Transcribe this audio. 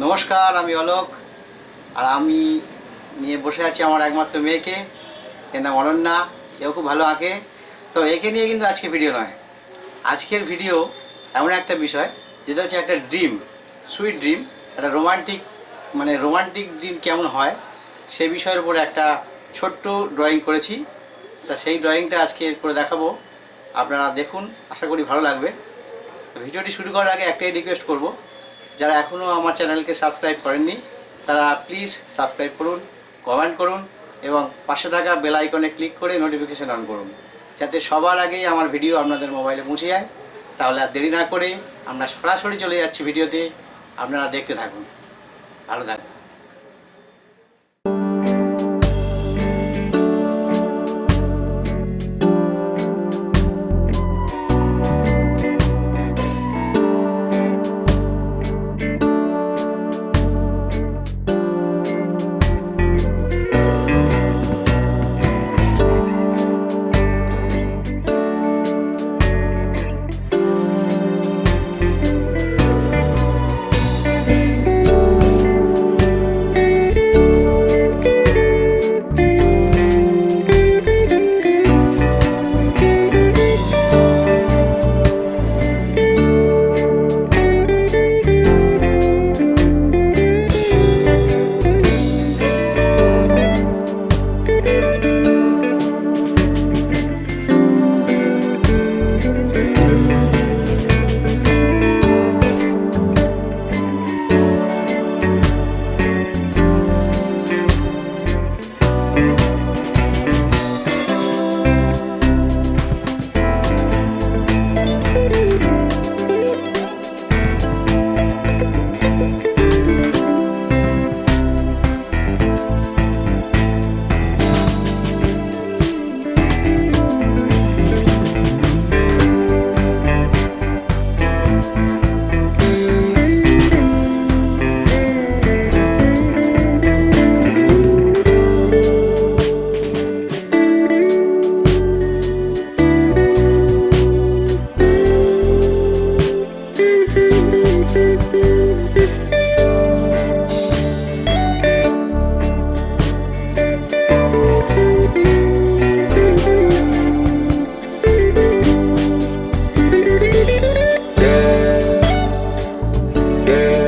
নমস্কার, আমি অলোক। আর আমি নিয়ে বসে আছি আমার একমাত্র মেয়েকে, এর নাম অনন্যা। এও খুব ভালো আঁকে। তো একে নিয়ে কিন্তু আজকে ভিডিও নয়। আজকের ভিডিও এমন একটা বিষয় যেটা হচ্ছে একটা ড্রিম, সুইট ড্রিম, একটা রোমান্টিক ড্রিম কেমন হয় সে বিষয়ের উপরে একটা ছোট্ট ড্রয়িং করেছি। তা সেই ড্রয়িংটা আজকে করে দেখাবো, আপনারা দেখুন, আশা করি ভালো লাগবে। ভিডিওটি শুরু করার আগে একটাই রিকোয়েস্ট করব, যারা এখনও আমার চ্যানেলকে সাবস্ক্রাইব করেননি তারা প্লিজ সাবস্ক্রাইব করুন, কমেন্ট করুন এবং পাশে থাকা বেল আইকনে ক্লিক করে নোটিফিকেশান অন করুন, যাতে সবার আগেই আমার ভিডিও আপনাদের মোবাইলে পৌঁছে যায়। তাহলে আর দেরি না করে আমরা সরাসরি চলে যাচ্ছি ভিডিওতে। আপনারা দেখতে থাকুন, ভালো থাকুন। Yeah.